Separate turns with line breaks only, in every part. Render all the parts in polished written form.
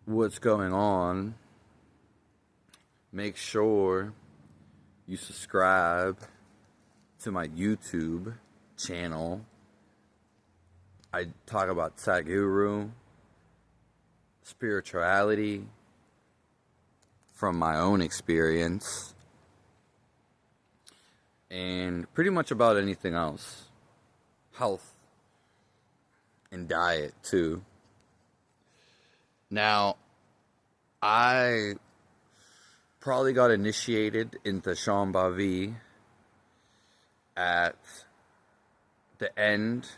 what's going on, make sure you subscribe to my YouTube channel. I talk about sadhguru, spirituality from my own experience, and pretty much about anything else. Health and diet too. Now, I probably got initiated into Shambhavi at the end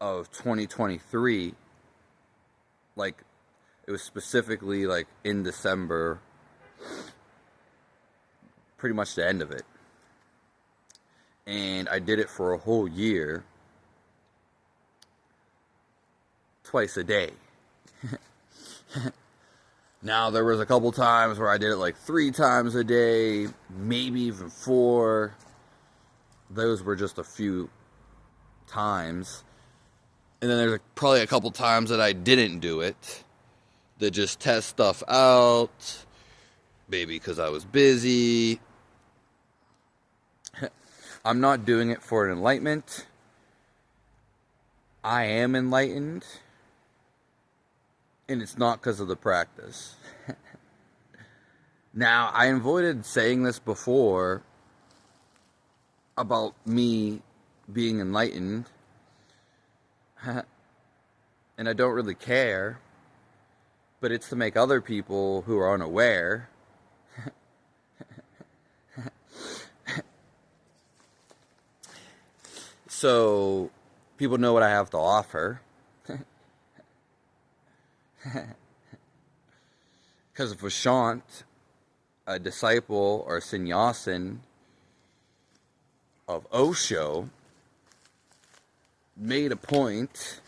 of 2023. Like, it was specifically like in December, pretty much the end of it. And I did it for a whole year, twice a day. Now, there was a couple times where I did it like 3 times a day, maybe even 4. Those were just a few times. And then there's probably a couple times that I didn't do it, to just test stuff out, maybe because I was busy. I'm not doing it for enlightenment. I am enlightened. And it's not because of the practice. Now, I avoided saying this before about me being enlightened. And I don't really care. But it's to make other people who are unaware so people know what I have to offer. Because Vashant, a disciple or sannyasin of Osho, made a point,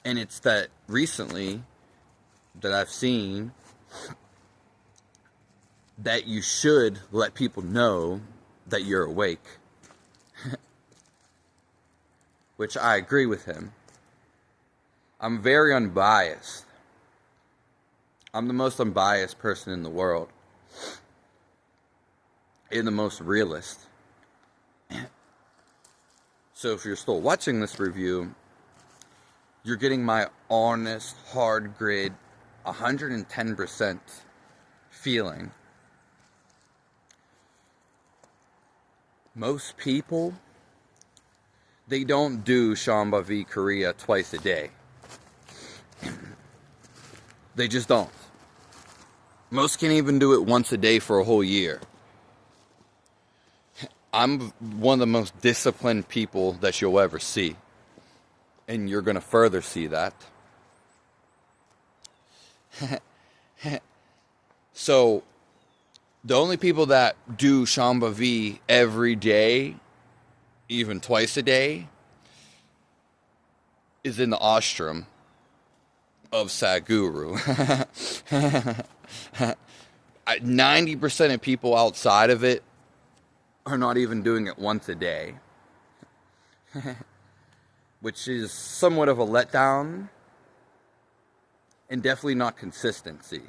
and it's that recently that I've seen that you should let people know that you're awake. Which I agree with him. I'm very unbiased. I'm the most unbiased person in the world. And the most realist. So if you're still watching this review, you're getting my honest, hard grid, 110% feeling. Most people, they don't do Shambhavi Kriya twice a day. They just don't. Most can't even do it once a day for a whole year. I'm one of the most disciplined people that you'll ever see. And you're going to further see that. So, the only people that do Shambhavi every day, even twice a day, is in the Ashram of sadhguru. 90% of people outside of it are not even doing it once a day. Which is somewhat of a letdown. And definitely not consistency.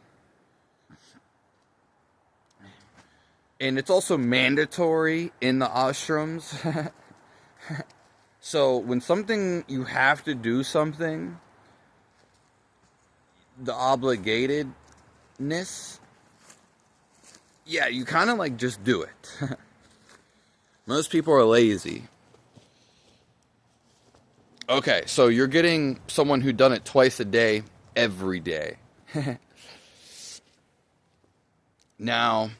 And it's also mandatory in the ashrams. So when you have to do something, the obligatedness, yeah, you kind of like just do it. Most people are lazy. Okay, so you're getting someone who done it twice a day, every day. Now,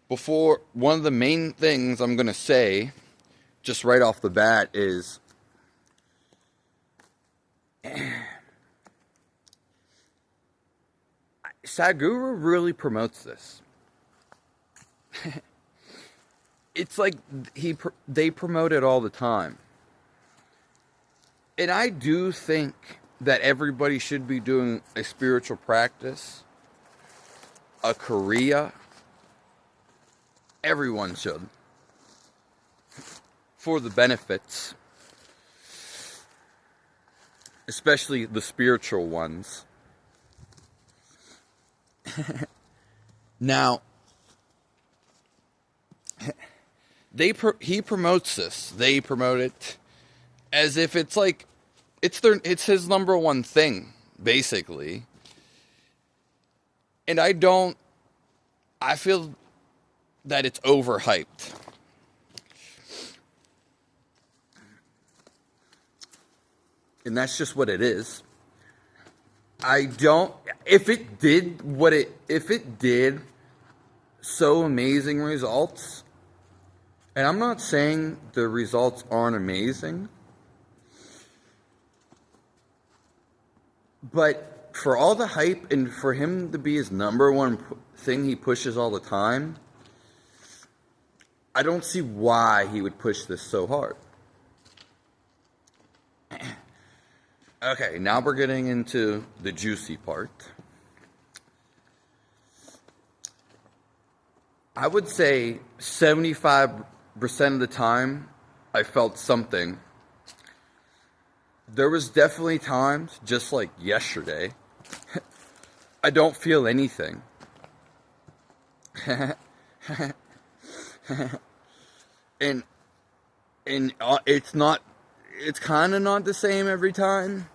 before, one of the main things I'm going to say, just right off the bat, is Sadhguru really promotes this. It's like they promote it all the time. And I do think that everybody should be doing a spiritual practice, a Kriya. Everyone should. For the benefits. especially the spiritual ones. Now, he promotes this. They promote it as if it's like it's his number one thing, basically. And I feel that it's overhyped. And that's just what it is. If it did so amazing results, and I'm not saying the results aren't amazing, but for all the hype and for him to be his number one thing he pushes all the time, I don't see why he would push this so hard. Okay, now we're getting into the juicy part. I would say 75% of the time I felt something. There was definitely times, just like yesterday, I don't feel anything. and it's kind of not the same every time.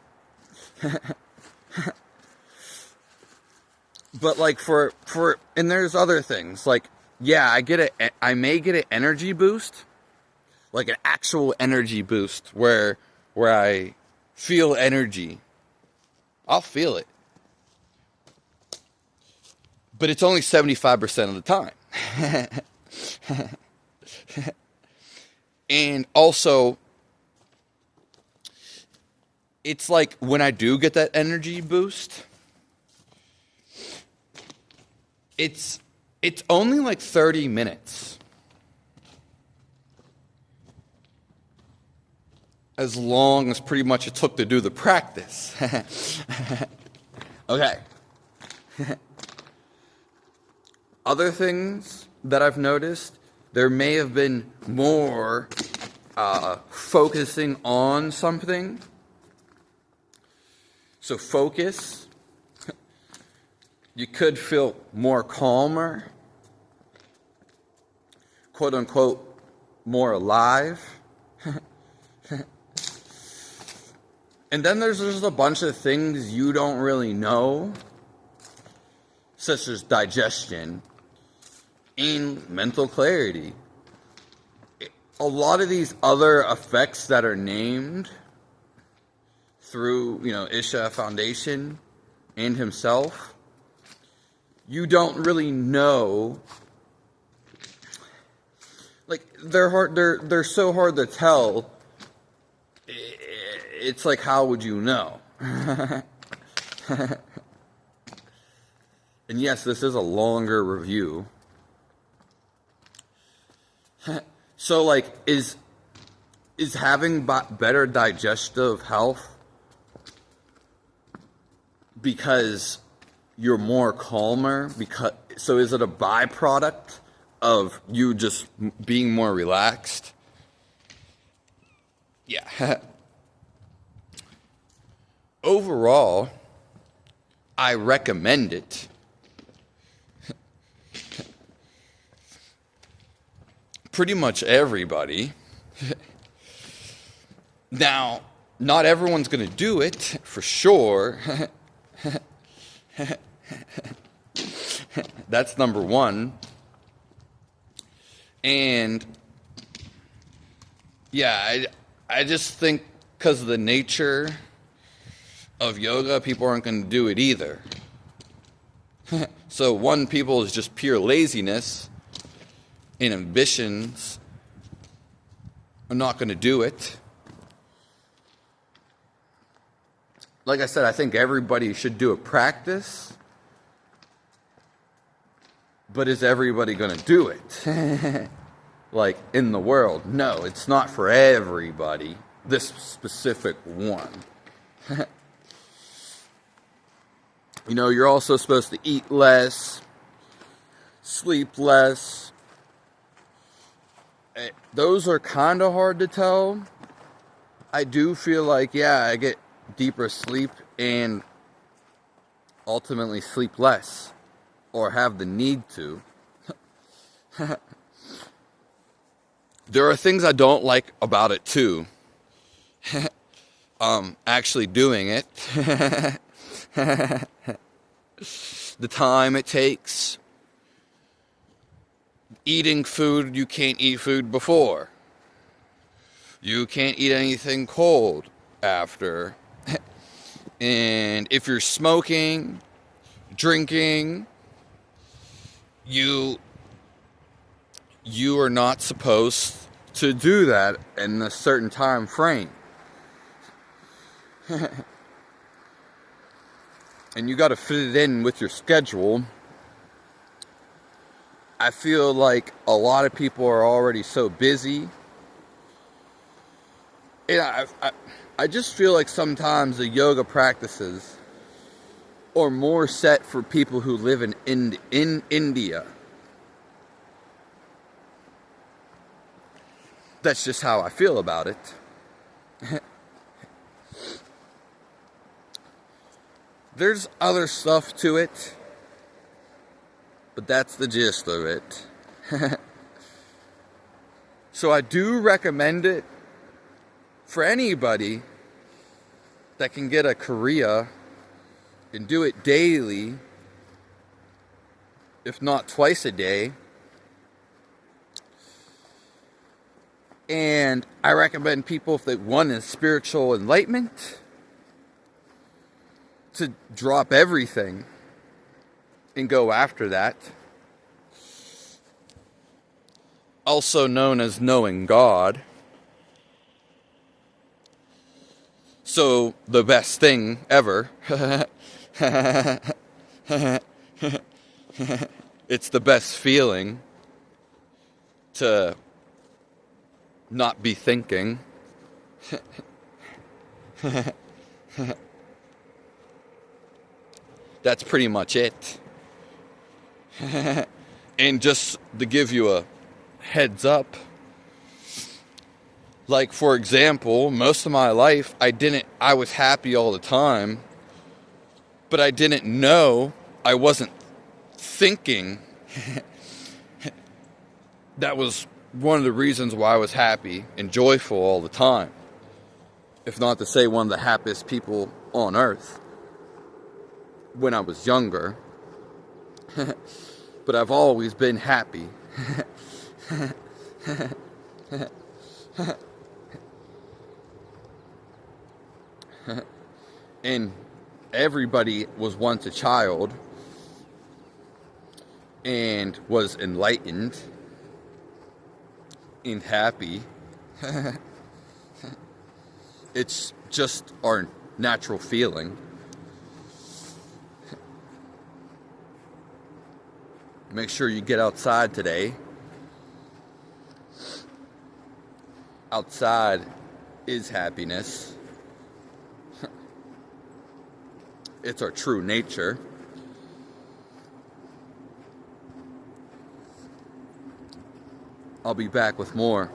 But like and there's other things, like, yeah, I may get an energy boost, like an actual energy boost where I feel energy. I'll feel it. But it's only 75% of the time. And also, it's like when I do get that energy boost, it's only like 30 minutes. As long as pretty much it took to do the practice. Okay. Other things that I've noticed, there may have been more focusing on something. So focus. You could feel more calmer, quote unquote, more alive. And then there's just a bunch of things you don't really know, such as digestion and mental clarity. A lot of these other effects that are named through, Isha Foundation and himself, you don't really know. Like, they're so hard to tell. It's like, how would you know? And yes, this is a longer review. So, like, is having better digestive health because you're more calmer? So is it a byproduct of you just being more relaxed? Yeah. Overall, I recommend it. Pretty much everybody. Now, not everyone's going to do it, for sure. That's number one. And yeah, I just think because of the nature of yoga, people aren't going to do it either. So one, people is just pure laziness and ambitions are not going to do it. Like I said, I think everybody should do a practice. But is everybody going to do it? Like, in the world? No, it's not for everybody. This specific one. You're also supposed to eat less, sleep less. Those are kind of hard to tell. I do feel like, yeah, I get deeper sleep and ultimately sleep less or have the need to. There are things I don't like about it too. Actually doing it. The time it takes. Eating food, you can't eat food before. You can't eat anything cold after. And if you're smoking, drinking, you are not supposed to do that in a certain time frame. And you got to fit it in with your schedule. I feel like a lot of people are already so busy. And I just feel like sometimes the yoga practices are more set for people who live in India. That's just how I feel about it. There's other stuff to it, but that's the gist of it. So I do recommend it for anybody that can get a Kriya and do it daily, if not twice a day. And I recommend people, if they want a spiritual enlightenment, to drop everything and go after that. Also known as knowing God. So, the best thing ever. It's the best feeling to not be thinking. That's pretty much it. And just to give you a heads up, like for example, most of my life I was happy all the time, but I didn't know I wasn't thinking. That was one of the reasons why I was happy and joyful all the time. If not to say one of the happiest people on earth when I was younger. But I've always been happy. And everybody was once a child and was enlightened and happy. It's just our natural feeling. Make sure you get outside today. Outside is happiness. It's our true nature. I'll be back with more.